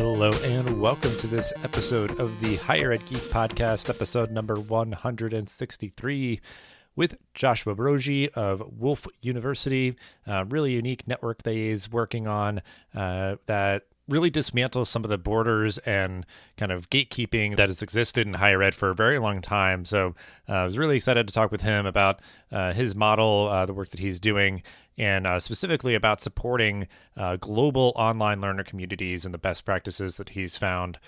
Hello and welcome to this episode of the Higher Ed Geek Podcast, episode number 163, with Joshua Broggi of Wolf University, a really unique network that he's working on that really dismantles some of the borders and kind of gatekeeping that has existed in higher ed for a very long time. So I was really excited to talk with him about his model, the work that he's doing, and specifically about supporting global online learner communities and the best practices that he's found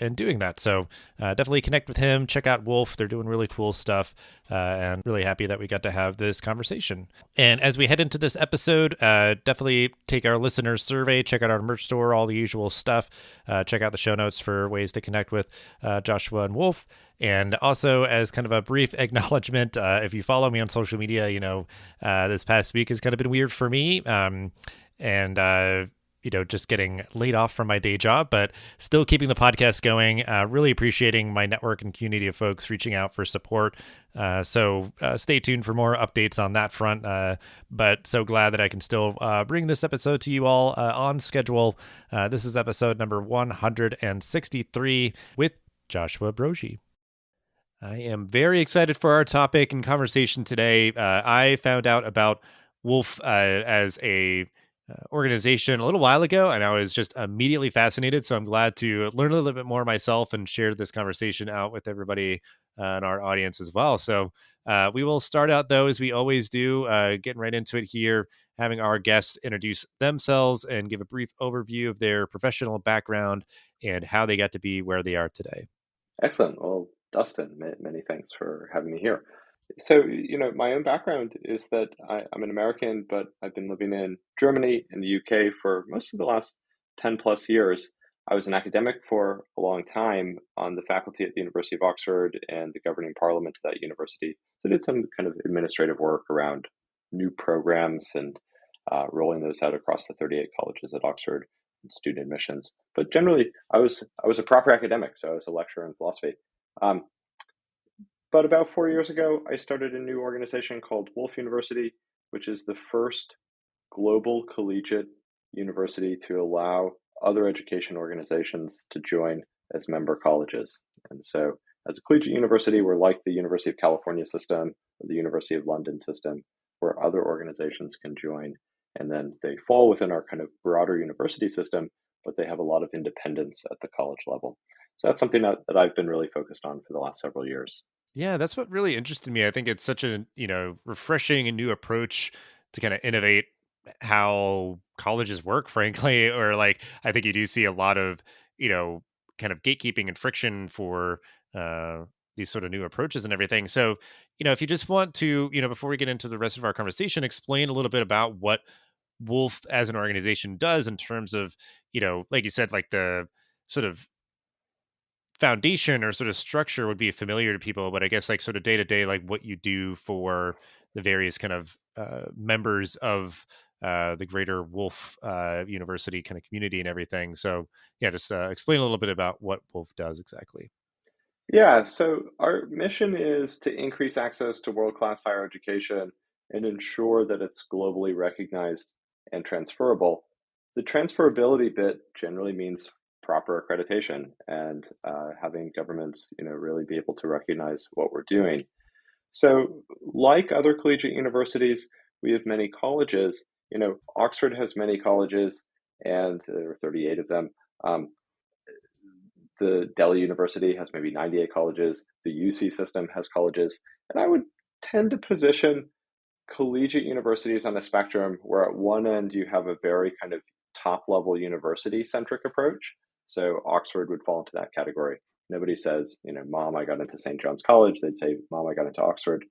in doing that. So definitely connect with him, check out Wolf. They're doing really cool stuff, and really happy that we got to have this conversation. And as we head into this episode, definitely take our listeners survey, check out our merch store, all the usual stuff. Check out the show notes for ways to connect with Joshua and Wolf. And also, as kind of a brief acknowledgement, if you follow me on social media, you know, this past week has kind of been weird for me. Just getting laid off from my day job, but still keeping the podcast going. Really appreciating my network and community of folks reaching out for support. So stay tuned for more updates on that front. But so glad that I can still bring this episode to you all on schedule. This is episode number 163 with Joshua Broggi. I am very excited for our topic and conversation today. I found out about Wolf as a organization a little while ago, and I was just immediately fascinated. So I'm glad to learn a little bit more myself and share this conversation out with everybody in our audience as well. So we will start out, though, as we always do, getting right into it here, having our guests introduce themselves and give a brief overview of their professional background and how they got to be where they are today. Excellent. Well, Dustin, many thanks for having me here. So, my own background is that I'm an American, but I've been living in Germany and the UK for most of the last 10 plus years. I was an academic for a long time on the faculty at the University of Oxford and the governing parliament of that university. So I did some kind of administrative work around new programs and rolling those out across the 38 colleges at Oxford and student admissions. But generally, I was a proper academic, so I was a lecturer in philosophy. But about 4 years ago, I started a new organization called Wolf University, which is the first global collegiate university to allow other education organizations to join as member colleges. And so as a collegiate university, we're like the University of California system or the University of London system, where other organizations can join. And then they fall within our kind of broader university system, but they have a lot of independence at the college level. So that's something that I've been really focused on for the last several years. Yeah, that's what really interested me. I think it's such a, refreshing and new approach to kind of innovate how colleges work, frankly, or like I think you do see a lot of, kind of gatekeeping and friction for these sort of new approaches and everything. So, if you just want to, before we get into the rest of our conversation, explain a little bit about what Wolf as an organization does in terms of, like you said, like the sort of foundation or sort of structure would be familiar to people, but I guess like sort of day to day, like what you do for the various kind of members of the greater Wolf University kind of community and everything. So yeah, just explain a little bit about what Wolf does exactly. Yeah, so our mission is to increase access to world-class higher education and ensure that it's globally recognized and transferable. The transferability bit generally means proper accreditation and having governments, really be able to recognize what we're doing. So, like other collegiate universities, we have many colleges. Oxford has many colleges, and there are 38 of them. The Delhi University has maybe 98 colleges. The UC system has colleges. And I would tend to position collegiate universities on a spectrum where at one end you have a very kind of top level university centric approach. So Oxford would fall into that category. Nobody says, Mom, I got into St. John's College. They'd say, Mom, I got into Oxford.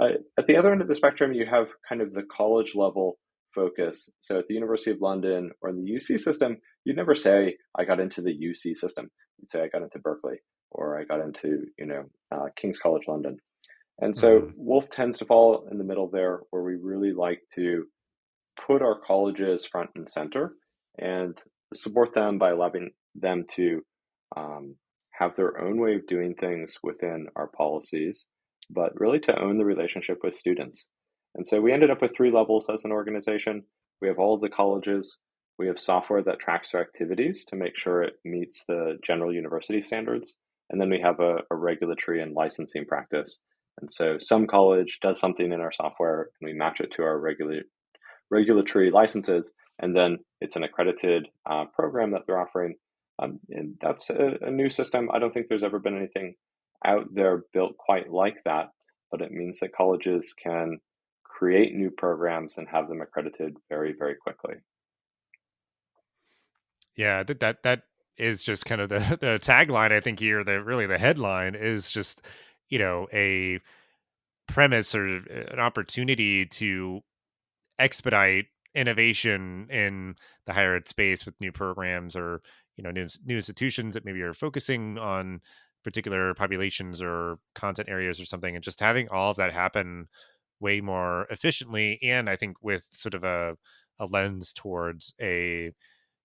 At the other end of the spectrum, you have kind of the college level focus. So at the University of London or in the UC system, you'd never say, I got into the UC system. You'd say, I got into Berkeley or I got into, King's College London. And so Wolf tends to fall in the middle there, where we really like to put our colleges front and center and support them by allowing them to have their own way of doing things within our policies, but really to own the relationship with students. And so we ended up with 3 levels as an organization. We have all of the colleges, We have software that tracks their activities to make sure it meets the general university standards. And then we have a regulatory and licensing practice. And so some college does something in our software and we match it to our regulatory licenses, and then it's an accredited program that they're offering. And that's a new system. I don't think there's ever been anything out there built quite like that, but it means that colleges can create new programs and have them accredited very, very quickly. Yeah, that is just kind of the the tagline I think here. The really the headline is just a premise or an opportunity to expedite innovation in the higher ed space with new programs or new institutions that maybe are focusing on particular populations or content areas or something, and just having all of that happen way more efficiently, and I think with sort of a lens towards a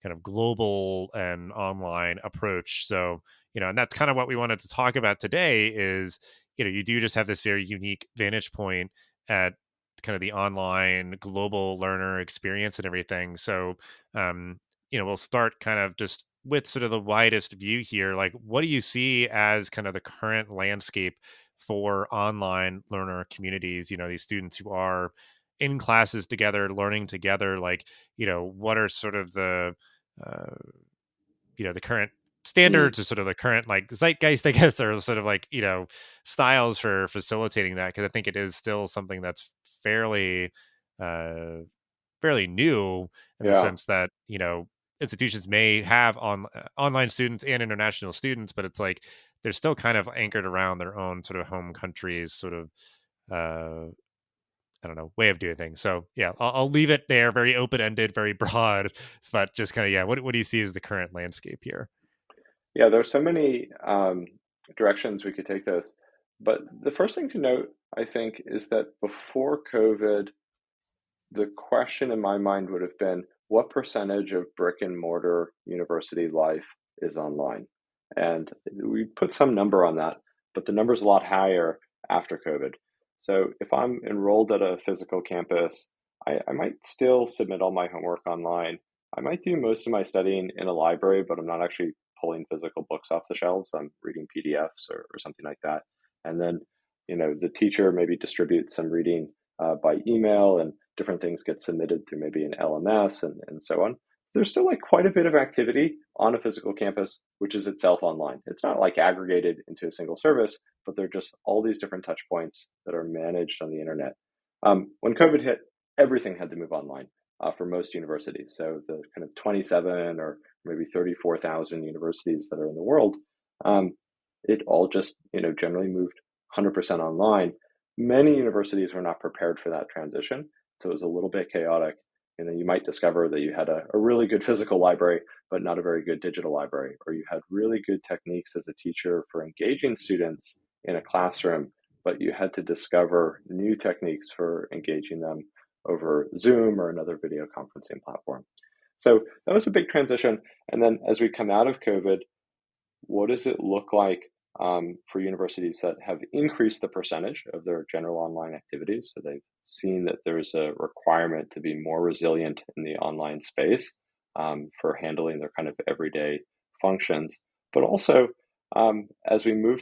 kind of global and online approach. So, and that's kind of what we wanted to talk about today is, you do just have this very unique vantage point at kind of the online global learner experience and everything. So, um, we'll start kind of just with sort of the widest view here. Like, what do you see as kind of the current landscape for online learner communities? These students who are in classes together, learning together, like, what are sort of uh, the current Mm, standards or sort of the current like zeitgeist, I guess, or sort of like, styles for facilitating that. Cause I think it is still something that's fairly, uh, fairly new in the yeah. sense that, institutions may have online students and international students, but it's like, they're still kind of anchored around their own sort of home countries, sort of, uh, I don't know, way of doing things. So yeah, I'll leave it there, very open ended, very broad, but just kind of yeah. What do you see as the current landscape here? Yeah, there's so many directions we could take this. But the first thing to note, I think, is that before COVID, the question in my mind would have been what percentage of brick and mortar university life is online? And we put some number on that, but the number is a lot higher after COVID. So if I'm enrolled at a physical campus, I might still submit all my homework online. I might do most of my studying in a library, but I'm not actually pulling physical books off the shelves. I'm reading PDFs or something like that. And then, the teacher maybe distributes some reading by email, and different things get submitted through maybe an LMS and so on. There's still like quite a bit of activity on a physical campus, which is itself online. It's not like aggregated into a single service, but they're just all these different touch points that are managed on the internet. When COVID hit, everything had to move online for most universities. So the kind of 27 or maybe 34,000 universities that are in the world, um, it all just generally moved 100% online. Many universities were not prepared for that transition, so it was a little bit chaotic. You might discover that you had a really good physical library, but not a very good digital library, or you had really good techniques as a teacher for engaging students in a classroom, but you had to discover new techniques for engaging them over Zoom or another video conferencing platform. So that was a big transition. And then as we come out of COVID, what does it look like for universities that have increased the percentage of their general online activities? So they've seen that there's a requirement to be more resilient in the online space for handling their kind of everyday functions. But also, as we move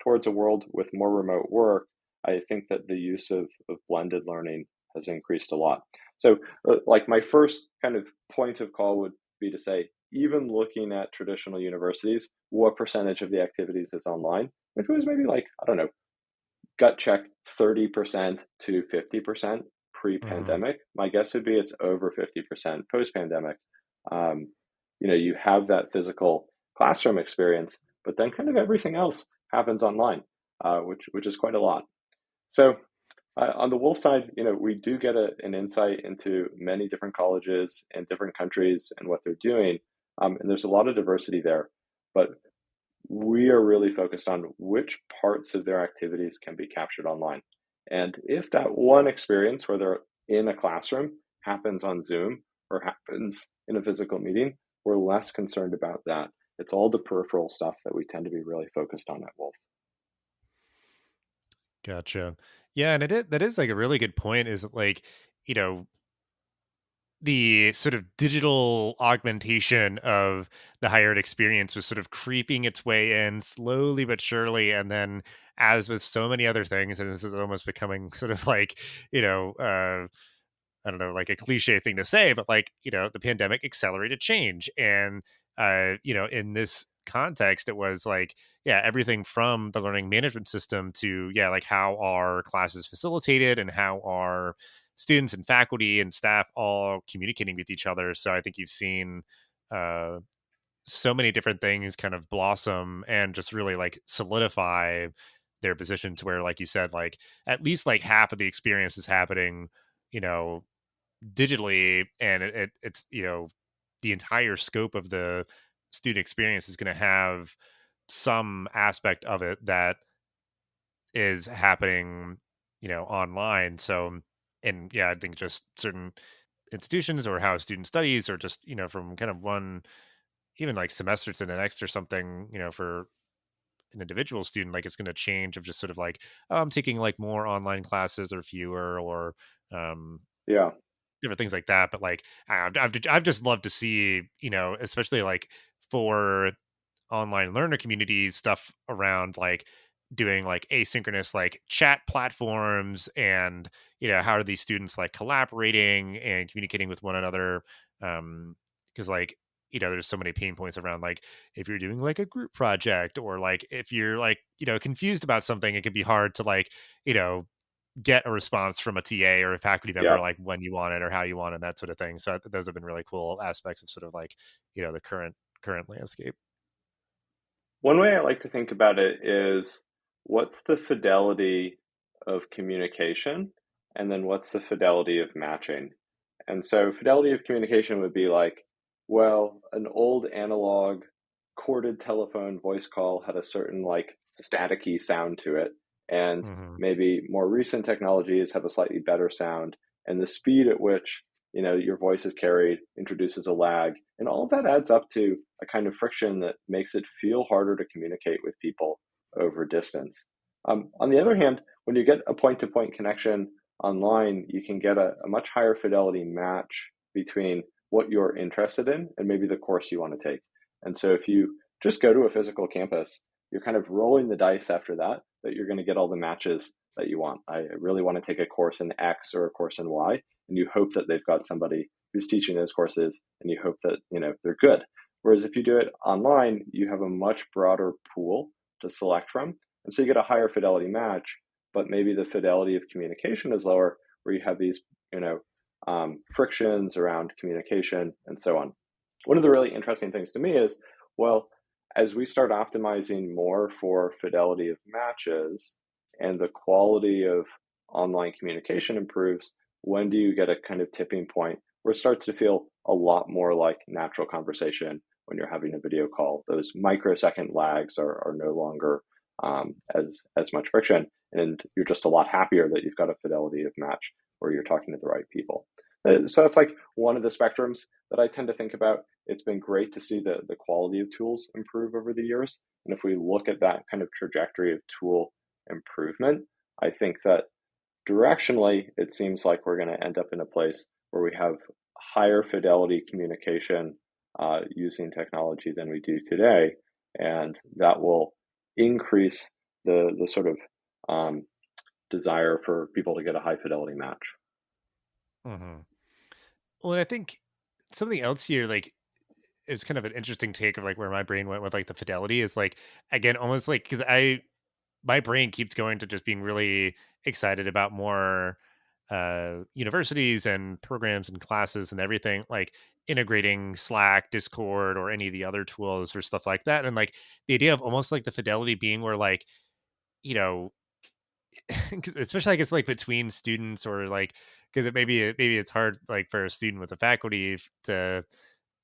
towards a world with more remote work, I think that the use of blended learning has increased a lot. So, like my first kind of point of call would be to say, even looking at traditional universities, what percentage of the activities is online? If it was maybe like, I don't know, gut check 30% to 50% Mhm. pre-pandemic, my guess would be it's over 50% post-pandemic. Um, you have that physical classroom experience, but then kind of everything else happens online, which is quite a lot. So on the Wolf side, we do get an insight into many different colleges and different countries and what they're doing, and there's a lot of diversity there. But we are really focused on which parts of their activities can be captured online. And if that one experience where they're in a classroom happens on Zoom or happens in a physical meeting, we're less concerned about that. It's all the peripheral stuff that we tend to be really focused on at Wolf. Gotcha. Yeah, and that is like a really good point. Is like, you know, the sort of digital augmentation of the higher ed experience was sort of creeping its way in slowly but surely. And then, as with so many other things, and this is almost becoming sort of like, you know, I don't know, like a cliche thing to say, but like, the pandemic accelerated change. And, in this context, it was like, yeah, everything from the learning management system to, yeah, like how are classes facilitated and how are students and faculty and staff all communicating with each other. So I think you've seen uh, so many different things kind of blossom and just really like solidify their position to where, like you said, like at least like half of the experience is happening, you know, digitally, and it's the entire scope of the student experience is going to have some aspect of it that is happening online. So, and yeah, I think just certain institutions or how a student studies, or just from kind of one even like semester to the next or something, for an individual student, like it's going to change of just sort of like, oh, I'm taking like more online classes or fewer, or um Yeah. different things like that. But like, I've just loved to see, especially like for online learner community stuff around like doing like asynchronous like chat platforms, and how are these students like collaborating and communicating with one another. Because like, there's so many pain points around like if you're doing like a group project, or like if you're like confused about something, it can be hard to like you know get a response from a TA or a faculty Yeah. member, like when you want it or how you want it, that sort of thing. So those have been really cool aspects of sort of like, the current landscape. One way I like to think about it is what's the fidelity of communication, and then what's the fidelity of matching? And so, fidelity of communication would be like, well, an old analog corded telephone voice call had a certain like staticky sound to it. And Hmm. maybe more recent technologies have a slightly better sound. And the speed at which your voice is carried introduces a lag, and all of that adds up to a kind of friction that makes it feel harder to communicate with people over distance. On the other hand, when you get a point-to-point connection online, you can get a much higher fidelity match between what you're interested in and maybe the course you want to take. And so if you just go to a physical campus, you're kind of rolling the dice after that, that you're going to get all the matches that you want. I really want to take a course in X or a course in Y, and you hope that they've got somebody who's teaching those courses, and you hope that they're good. Whereas if you do it online, you have a much broader pool to select from, and so you get a higher fidelity match, but maybe the fidelity of communication is lower, where you have these frictions around communication and so on. One of the really interesting things to me is, well, as we start optimizing more for fidelity of matches and the quality of online communication improves, when do you get a kind of tipping point where it starts to feel a lot more like natural conversation when you're having a video call? Those microsecond lags are no longer as much friction, and you're just a lot happier that you've got a fidelity of match where you're talking to the right people. So that's like one of the spectrums that I tend to think about. It's been great to see the quality of tools improve over the years. And if we look at that kind of trajectory of tool improvement, I think that directionally, it seems like we're going to end up in a place where we have higher fidelity communication using technology than we do today. And that will increase the sort of um, desire for people to get a high fidelity match. Hmm. Well, and I think something else here, like it was kind of an interesting take of like where my brain went with like the fidelity is like, again, almost like, because my brain keeps going to just being really excited about more universities and programs and classes and everything, like integrating Slack, Discord, or any of the other tools or stuff like that. And like the idea of almost like the fidelity being where like, you know 'cause especially I guess like between students, or like because maybe it's hard like for a student with a faculty to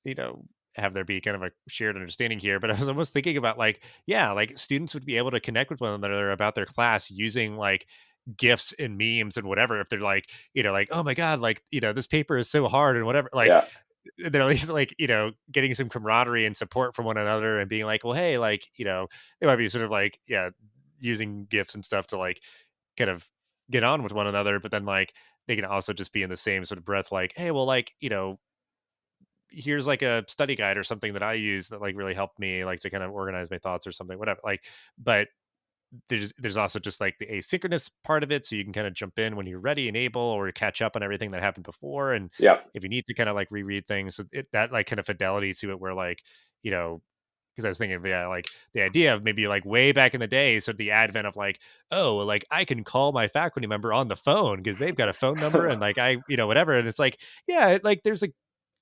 you know have there be kind of a shared understanding here. But I was almost thinking about like, yeah, like students would be able to connect with one another about their class using like gifs and memes and whatever. If they're like, like, oh my god, like, this paper is so hard and whatever, like Yeah, they're at least like, getting some camaraderie and support from one another, and being like, well, hey, like, they might be sort of like, yeah, using gifs and stuff to like kind of get on with one another. But then like they can also just be in the same sort of breath, like, hey, well, like, here's like a study guide or something that I use that like really helped me like to kind of organize my thoughts or something, whatever. Like, but there's also just like the asynchronous part of it, so you can kind of jump in when you're ready and able, or catch up on everything that happened before. And Yeah. if you need to kind of like reread things, so that like kind of fidelity to it, where like, you know, because I was thinking of, yeah, like the idea of maybe like way back in the day, so the advent of like, oh, well, like I can call my faculty member on the phone because they've got a phone number, and like I, whatever. And it's like, yeah, like there's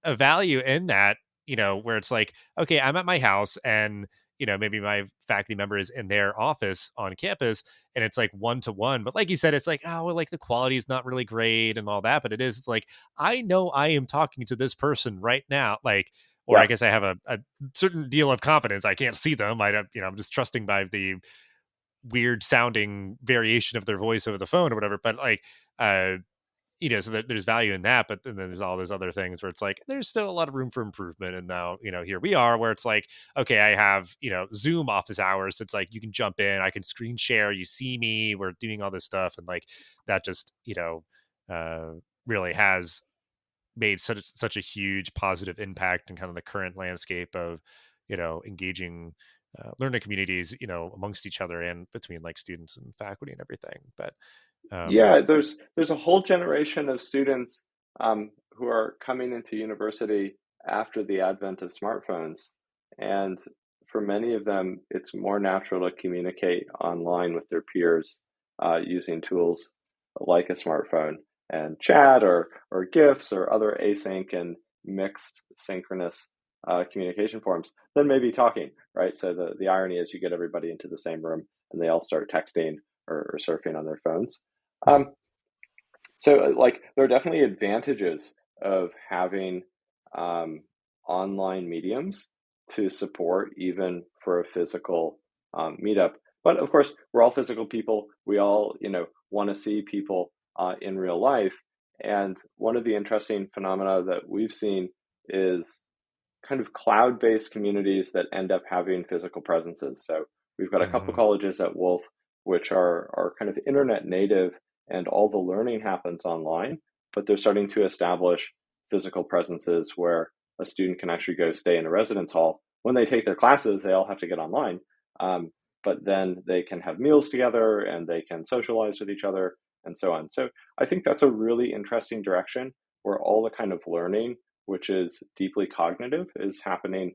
a value in that, where it's like, okay, I'm at my house and, maybe my faculty member is in their office on campus, and it's like one to one. But like you said, it's like, oh, well, like the quality is not really great and all that. But it is like, I know I am talking to this person right now. Like, or I Yeah. guess I have a certain deal of confidence. I can't see them. I'm just trusting by the weird sounding variation of their voice over the phone or whatever. But like, uh, so that there's value in that, but then there's all those other things where it's like there's still a lot of room for improvement. And now, here we are where it's like, okay, I have, Zoom office hours. So it's like you can jump in, I can screen share, you see me, we're doing all this stuff, and like that just, uh, really has made such a huge positive impact in kind of the current landscape of, engaging learning communities, amongst each other and between like students and faculty and everything. But Yeah, there's a whole generation of students who are coming into university after the advent of smartphones, and for many of them, it's more natural to communicate online with their peers using tools like a smartphone and chat or GIFs or other async and mixed synchronous communication forms than maybe talking, right? So the irony is you get everybody into the same room and they all start texting or surfing on their phones. Um, like, there are definitely advantages of having um, online mediums to support even for a physical meetup. But of course, we're all physical people. We all, want to see people in real life. And one of the interesting phenomena that we've seen is kind of cloud-based communities that end up having physical presences. So we've got a couple mhm. colleges at Wolf which are kind of internet native and all the learning happens online, but they're starting to establish physical presences where a student can actually go stay in a residence hall. When they take their classes, they all have to get online, um, but then they can have meals together and they can socialize with each other and so on. So I think that's a really interesting direction where all the kind of learning which is deeply cognitive, is happening,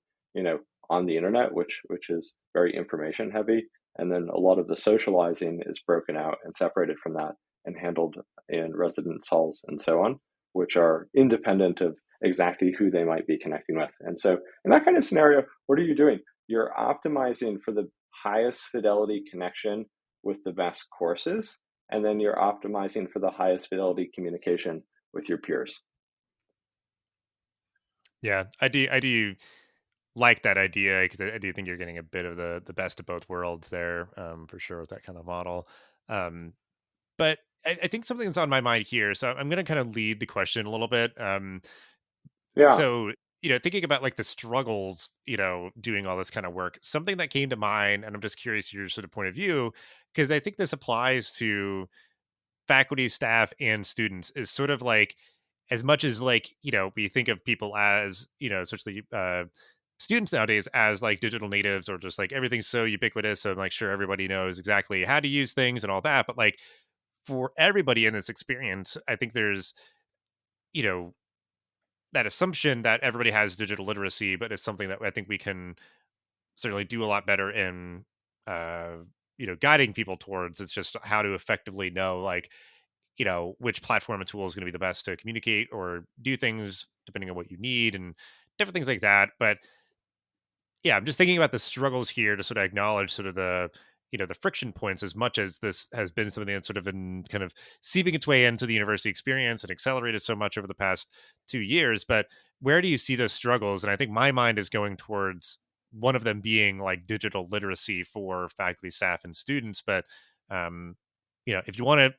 on the internet, which is very information heavy, and then a lot of the socializing is broken out and separated from that and handled in residence halls and so on, which are independent of exactly who they might be connecting with. And so, in that kind of scenario, what are you doing? You're optimizing for the highest fidelity connection with the best courses, and then you're optimizing for the highest fidelity communication with your peers. Yeah, I do like that idea, because I do think you're getting a bit of the best of both worlds there, for sure, with that kind of model. Um, but I think something that's on my mind here, so I'm going to kind of lead the question a little bit. Yeah. So, thinking about like the struggles, doing all this kind of work, something that came to mind, and I'm just curious your sort of point of view, because I think this applies to faculty, staff, and students, is sort of like, as much as like, we think of people as, especially students nowadays, as like digital natives, or just like everything's so ubiquitous. So I'm like, sure, everybody knows exactly how to use things and all that. But like for everybody in this experience, I think there's, you know, that assumption that everybody has digital literacy, but it's something that I think we can certainly do a lot better in, uh, guiding people towards. It's just how to effectively know, like, which platform and tool is going to be the best to communicate or do things depending on what you need, and different things like that. But yeah, I'm just thinking about the struggles here to sort of acknowledge sort of the friction points, as much as this has been something that's sort of been kind of seeping its way into the university experience and accelerated so much over the past 2 years. But where do you see those struggles? And I think my mind is going towards one of them being like digital literacy for faculty, staff, and students. But um, if you want to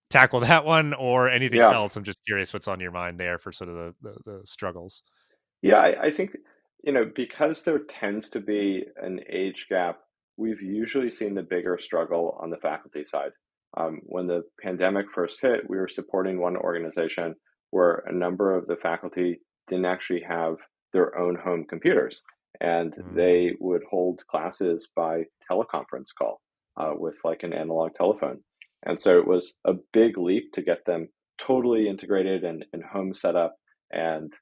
tackle that one or anything Yeah. else, I'm just curious what's on your mind there for sort of the struggles. Yeah, I think, because there tends to be an age gap, we've usually seen the bigger struggle on the faculty side. When the pandemic first hit, we were supporting one organization where a number of the faculty didn't actually have their own home computers, and Mm. they would hold classes by teleconference call with like an analog telephone. And so it was a big leap to get them totally integrated and home setup and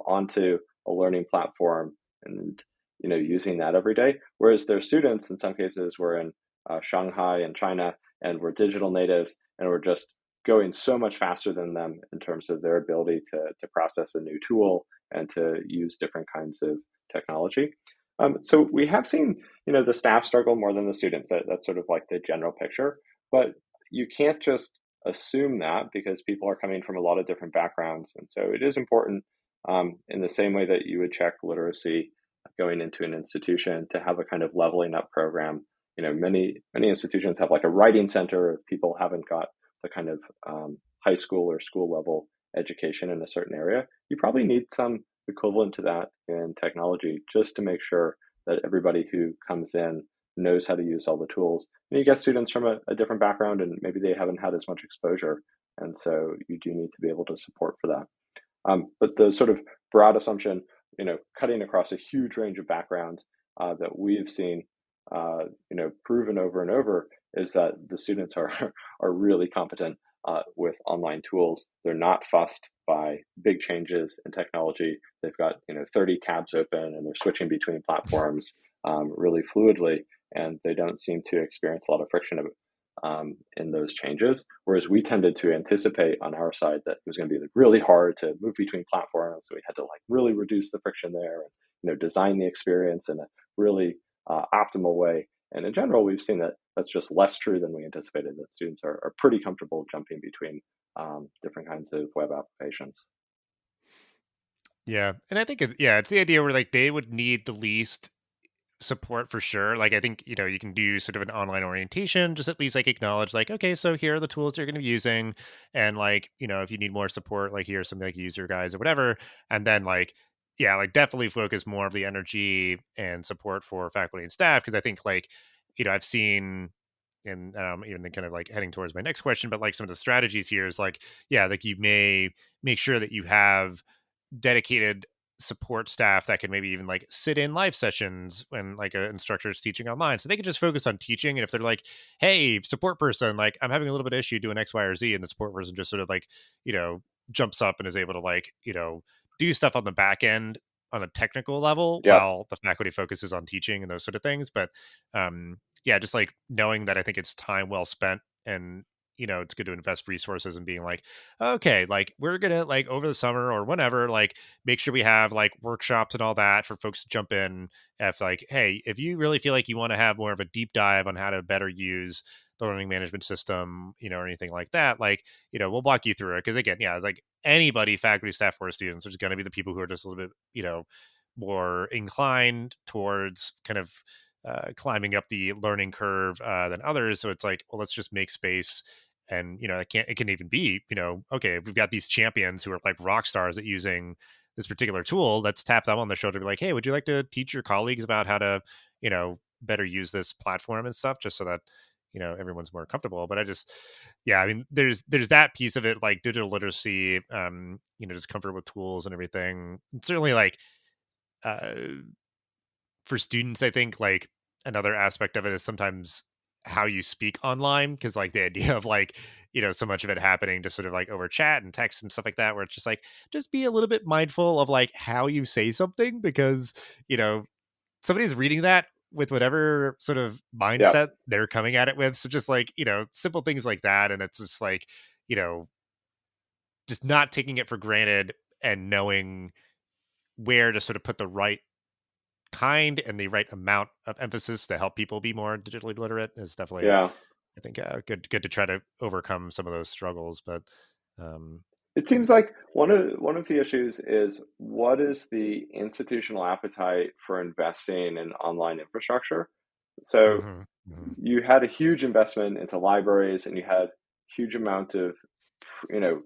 onto a learning platform and using that every day. Whereas their students, in some cases, were in Shanghai and China, and were digital natives, and were just going so much faster than them in terms of their ability to process a new tool and to use different kinds of technology. So we have seen, the staff struggle more than the students. That's sort of like the general picture. But you can't just assume that because people are coming from a lot of different backgrounds. And so it is important, in the same way that you would check literacy going into an institution, to have a kind of leveling up program. Many institutions have like a writing center if people haven't got the kind of high school or school level education in a certain area. You probably need some equivalent to that in technology, just to make sure that everybody who comes in knows how to use all the tools. And you get students from a different background, and maybe they haven't had as much exposure. And so you do need to be able to support for that. But the sort of broad assumption, cutting across a huge range of backgrounds that we've seen, proven over and over, is that the students are are really competent with online tools. They're not fussed by big changes in technology. They've got 30 tabs open, and they're switching between platforms really fluidly, and they don't seem to experience a lot of friction in those changes. Whereas we tended to anticipate on our side that it was going to be like really hard to move between platforms. So we had to like really reduce the friction there, and design the experience in a really optimal way. And in general, we've seen that that's just less true than we anticipated. That students are pretty comfortable jumping between different kinds of web applications. Yeah, and I think it's the idea where like they would need the least support for sure. Like I think, you can do sort of an online orientation, just at least like acknowledge like, okay, so here are the tools you're going to be using. And like, if you need more support, like here's some like user guides or whatever. And then like, yeah, like definitely focus more of the energy and support for faculty and staff. Cause I think like, I've seen and even kind of like heading towards my next question, but like some of the strategies here is like, yeah, like you may make sure that you have dedicated support staff that can maybe even like sit in live sessions when like an instructor is teaching online, so they can just focus on teaching. And if they're like, hey, support person, like I'm having a little bit of issue doing X, Y, or Z, and the support person just sort of like, you know jumps up and is able to like, do stuff on the back end on a technical level Yeah, while the faculty focuses on teaching and those sort of things. But yeah, just like knowing that I think it's time well spent, and it's good to invest resources and being like, okay, like we're gonna like over the summer or whenever, like make sure we have like workshops and all that for folks to jump in. If like, hey, if you really feel like you want to have more of a deep dive on how to better use the learning management system, or anything like that, like, we'll walk you through it. Cause again, yeah, like anybody, faculty, staff, or students, there's going to be the people who are just a little bit, more inclined towards kind of climbing up the learning curve than others. So it's like, well, let's just make space. And it can even be, okay, we've got these champions who are like rock stars at using this particular tool. Let's tap them on the shoulder to be like, hey, would you like to teach your colleagues about how to, better use this platform and stuff, just so that everyone's more comfortable. But I just, yeah, I mean, there's that piece of it, like digital literacy, just comfort with tools and everything. And certainly like uh for students, I think like another aspect of it is sometimes how you speak online, because like the idea of like, so much of it happening just sort of like over chat and text and stuff like that, where it's just like, just be a little bit mindful of like how you say something, because you know somebody's reading that with whatever sort of yeah, mindset they're coming at it with. So just like, simple things like that. And it's just like, you know just not taking it for granted, and knowing where to sort of put the right kind and the right amount of emphasis to help people be more digitally literate is definitely, yeah. I think, good to try to overcome some of those struggles. But um It seems like one of the issues is, what is the institutional appetite for investing in online infrastructure? So mhm, mhm. you had a huge investment into libraries, and you had huge amount of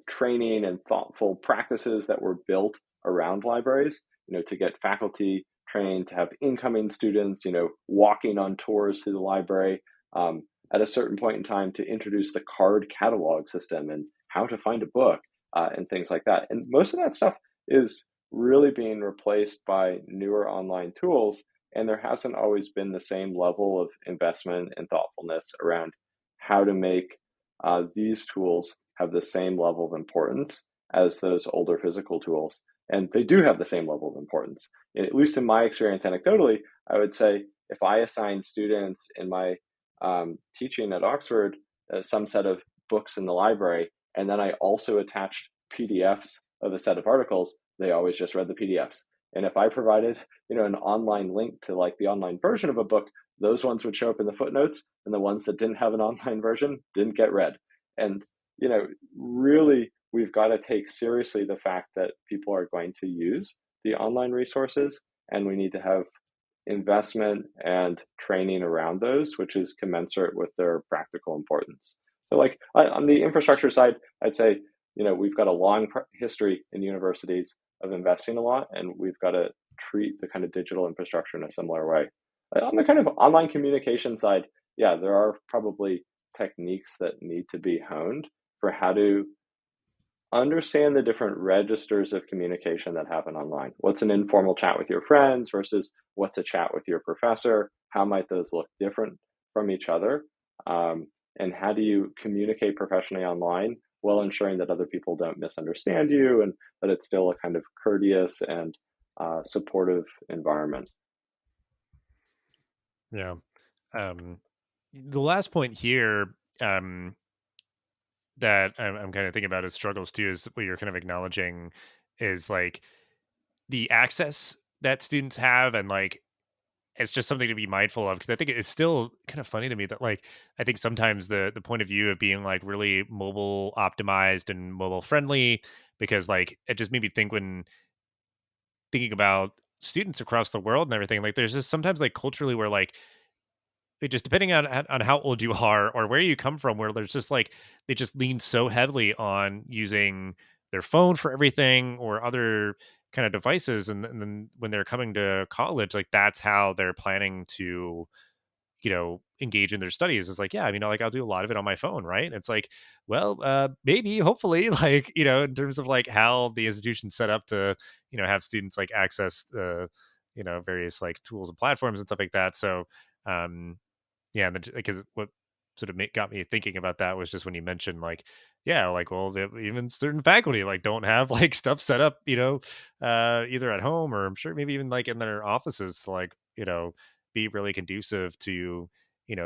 training and thoughtful practices that were built around libraries, to get faculty trained, to have incoming students walking on tours to the library. at a certain point in time to introduce the card catalog system and how to find a book and things like that. And most of that stuff is really being replaced by newer online tools. And there hasn't always been the same level of investment and thoughtfulness around how to make these tools have the same level of importance as those older physical tools. And they do have the same level of importance. At least in my experience, anecdotally, I would say if I assign students in my teaching at Oxford some set of books in the library, and then I also attached PDFs of a set of articles, they always just read the PDFs. And if I provided, an online link to like the online version of a book, those ones would show up in the footnotes, and the ones that didn't have an online version didn't get read. And, really, we've got to take seriously the fact that people are going to use the online resources, and we need to have investment and training around those, which is commensurate with their practical importance. So, like on the infrastructure side, I'd say, we've got a long history in universities of investing a lot, and we've got to treat the kind of digital infrastructure in a similar way. On the kind of online communication side, yeah, there are probably techniques that need to be honed for how to understand the different registers of communication that happen online. What's an informal chat with your friends versus what's a chat with your professor? How might those look different from each other? And how do you communicate professionally online while ensuring that other people don't misunderstand you and that it's still a kind of courteous and supportive environment? Yeah. Um, the last point here, um, that I'm kind of thinking about as struggles too is what you're kind of acknowledging is like the access that students have, and like it's just something to be mindful of, because I think it's still kind of funny to me that like I think sometimes the point of view of being like really mobile optimized and mobile friendly, because like it just made me think when thinking about students across the world and everything, like there's just sometimes like culturally where like it just depending on how old you are or where you come from, where there's just like they just lean so heavily on using their phone for everything or other kind of devices, and then when they're coming to college, like that's how they're planning to engage in their studies. Is like, yeah, I mean, like I'll do a lot of it on my phone, right? It's like, well, maybe hopefully like in terms of like how the institution's set up to have students like access the various like tools and platforms and stuff like that. So um yeah, and because what sort of got me thinking about that was just when you mentioned like, yeah, like, well, even certain faculty like don't have like stuff set up, either at home or I'm sure maybe even like in their offices to like, be really conducive to,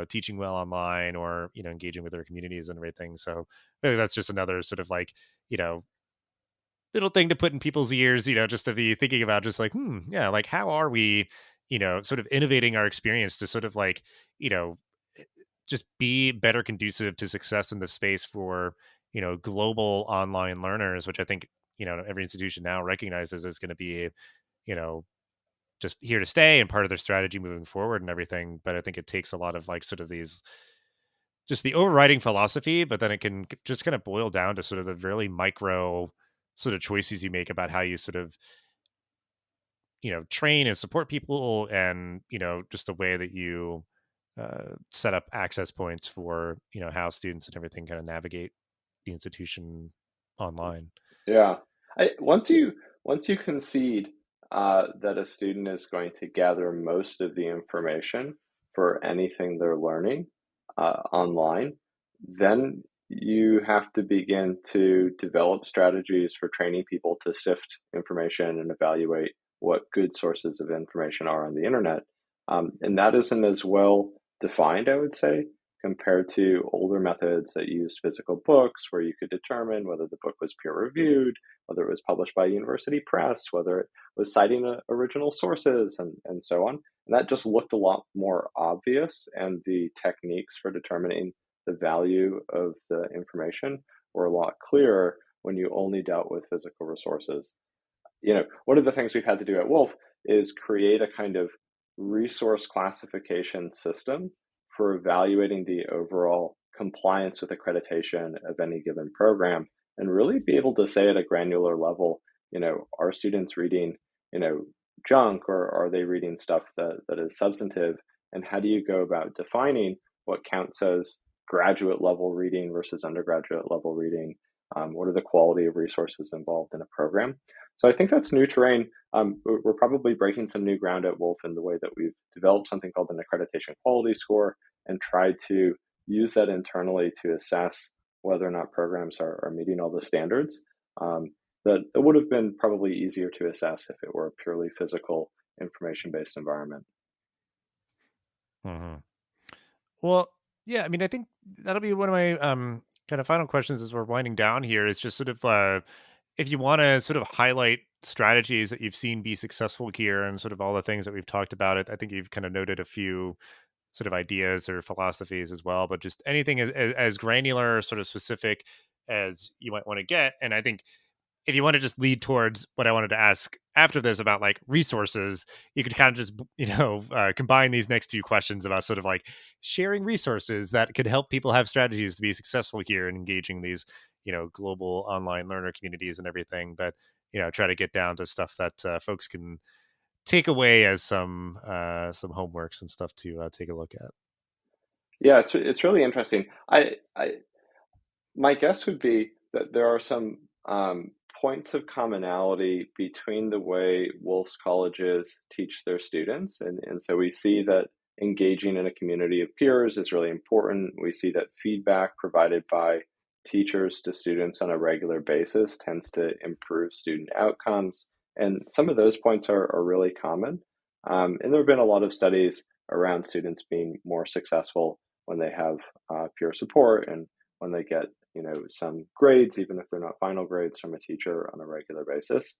teaching well online or, engaging with their communities and everything. So maybe that's just another sort of like, you know, little thing to put in people's ears, just to be thinking about just like, yeah, like how are we, sort of innovating our experience to sort of like, you know, just be better conducive to success in the space for global online learners, which I think every institution now recognizes is going to be you know just here to stay and part of their strategy moving forward and everything. But I think it takes a lot of like sort of these just the overriding philosophy, but then it can just kind of boil down to sort of the really micro sort of choices you make about how you sort of train and support people, and just the way that you set up access points for how students and everything kind of navigate the institution online. Yeah. Once you concede that a student is going to gather most of the information for anything they're learning online, then you have to begin to develop strategies for training people to sift information and evaluate what good sources of information are on the internet. And that isn't as well defined, I would say, compared to older methods that used physical books, where you could determine whether the book was peer reviewed, whether it was published by a university press, whether it was citing original sources, and so on. And that just looked a lot more obvious, and the techniques for determining the value of the information were a lot clearer when you only dealt with physical resources. One of the things we've had to do at Wolf is create a kind of resource classification system for evaluating the overall compliance with accreditation of any given program, and really be able to say at a granular level, are students reading, junk, or are they reading stuff that is substantive? And how do you go about defining what counts as graduate level reading versus undergraduate level reading. What are the quality of resources involved in a program? So I think that's new terrain. We're probably breaking some new ground at Wolf in the way that we've developed something called an accreditation quality score and tried to use that internally to assess whether or not programs are meeting all the standards. That it would have been probably easier to assess if it were a purely physical information-based environment. Hmm. Well, yeah, I mean, I think that'll be one of my kind of final questions as we're winding down here is just sort of if you want to sort of highlight strategies that you've seen be successful here and sort of all the things that we've talked about it. I think you've kind of noted a few sort of ideas or philosophies as well, but just anything as granular, sort of specific as you might want to get. And I think if you want to just lead towards what I wanted to ask after this about like resources, you could kind of just, combine these next two questions about sort of like sharing resources that could help people have strategies to be successful here and engaging these, global online learner communities and everything. But, try to get down to stuff that folks can take away as some homework, some stuff to take a look at. Yeah, it's really interesting. My guess would be that there are some points of commonality between the way Wolf's colleges teach their students. And so we see that engaging in a community of peers is really important. We see that feedback provided by teachers to students on a regular basis tends to improve student outcomes. And some of those points are really common. And there have been a lot of studies around students being more successful when they have peer support and when they get some grades, even if they're not final grades from a teacher on a regular basis.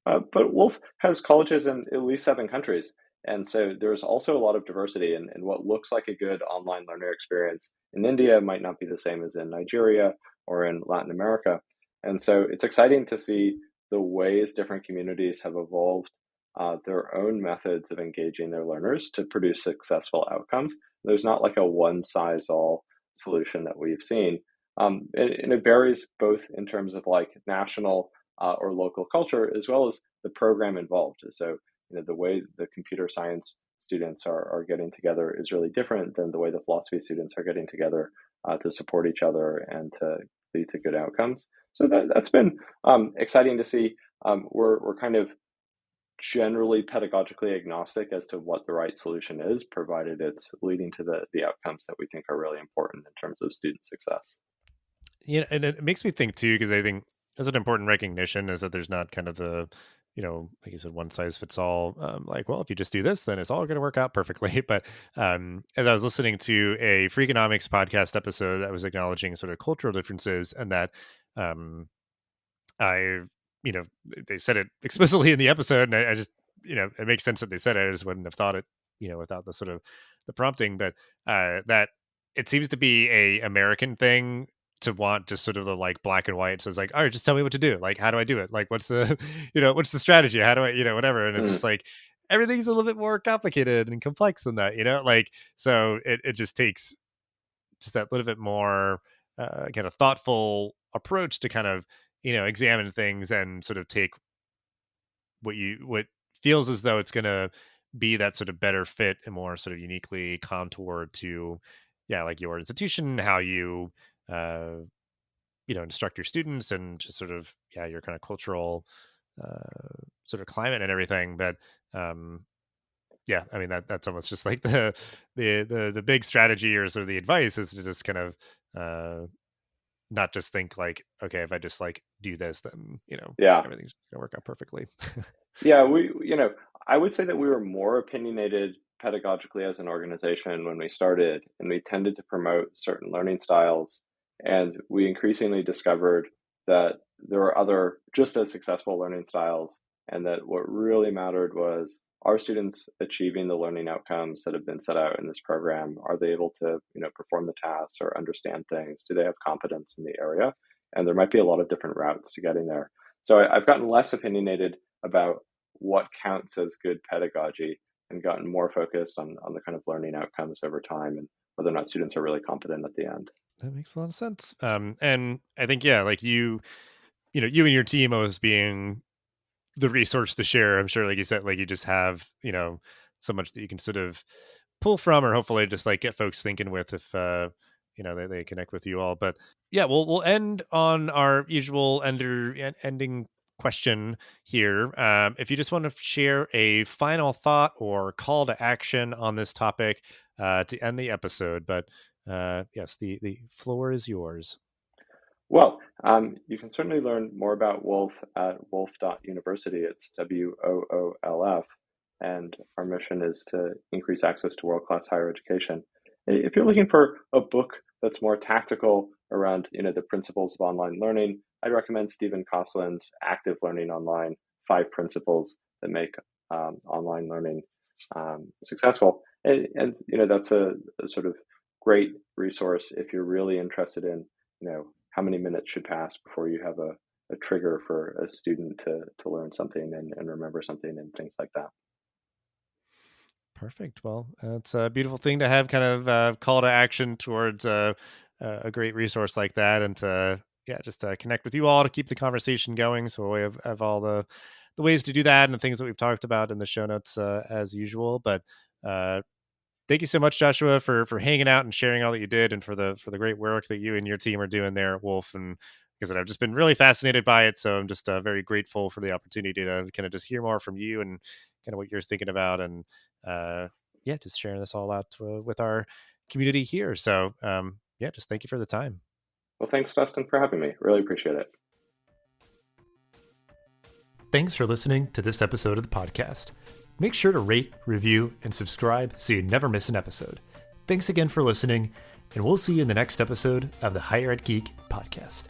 But Wolf has colleges in at least 7 countries. And so there's also a lot of diversity, and what looks like a good online learner experience in India might not be the same as in Nigeria or in Latin America. And so it's exciting to see the ways different communities have evolved their own methods of engaging their learners to produce successful outcomes. There's not like a one size all solution that we've seen. And it varies both in terms of like national or local culture as well as the program involved. So, the way the computer science students are getting together is really different than the way the philosophy students are getting together to support each other and to lead to good outcomes. So that's been exciting to see. We're kind of generally pedagogically agnostic as to what the right solution is, provided it's leading to the outcomes that we think are really important in terms of student success. And it makes me think too, because I think that's an important recognition is that there's not kind of the, like you said, one size fits all. Like, well, if you just do this, then it's all going to work out perfectly. But as I was listening to a Freakonomics podcast episode that was acknowledging sort of cultural differences, and that um, I, they said it explicitly in the episode, and I just, it makes sense that they said it. I just wouldn't have thought it, without the sort of the prompting, but that it seems to be a American thing to want just sort of the like black and white. So it's like, all right, just tell me what to do. Like, how do I do it? Like, what's the, what's the strategy? How do I, whatever. And it's Mm, just like, everything's a little bit more complicated and complex than that, like, so it just takes just that little bit more kind of thoughtful approach to kind of, examine things and sort of take what feels as though it's going to be that sort of better fit and more sort of uniquely contoured to, yeah, like your institution, how you, uh, instruct your students and just sort of, yeah, your kind of cultural sort of climate and everything. But um, yeah, I mean that's almost just like the big strategy or sort of the advice is to just kind of not just think like, okay, if I just like do this, then yeah. everything's just gonna work out perfectly. Yeah, I would say that we were more opinionated pedagogically as an organization when we started, and we tended to promote certain learning styles. And we increasingly discovered that there were other just as successful learning styles, and that what really mattered was, are students achieving the learning outcomes that have been set out in this program? Are they able to, perform the tasks or understand things? Do they have competence in the area? And there might be a lot of different routes to getting there. So I've gotten less opinionated about what counts as good pedagogy and gotten more focused on the kind of learning outcomes over time and whether or not students are really competent at the end. That makes a lot of sense. And I think, yeah, like you and your team always being the resource to share. I'm sure, like you said, like you just have, so much that you can sort of pull from, or hopefully just like get folks thinking with if they connect with you all. But yeah, we'll end on our usual ending question here. If you just want to share a final thought or call to action on this topic to end the episode, but yes, the floor is yours. Well, you can certainly learn more about Wolf at wolf.university. It's WOOLF, and our mission is to increase access to world-class higher education. If you're looking for a book that's more tactical around, the principles of online learning, I'd recommend Stephen Koslin's Active Learning Online: 5 Principles that make online learning successful. And that's a sort of great resource if you're really interested in, how many minutes should pass before you have a trigger for a student to learn something and remember something and things like that. Perfect. Well, it's a beautiful thing to have kind of call to action towards a great resource like that, and to just connect with you all to keep the conversation going. So we have all the ways to do that and the things that we've talked about in the show notes as usual. But thank you so much, Joshua, for hanging out and sharing all that you did, and for the great work that you and your team are doing there at Wolf. And because I've just been really fascinated by it, so I'm just very grateful for the opportunity to kind of just hear more from you and kind of what you're thinking about, and just sharing this all out with our community here. So just thank you for the time. Well, thanks, Dustin, for having me. Really appreciate it. Thanks for listening to this episode of the podcast. Make sure to rate, review, and subscribe so you never miss an episode. Thanks again for listening, and we'll see you in the next episode of the Higher Ed Geek podcast.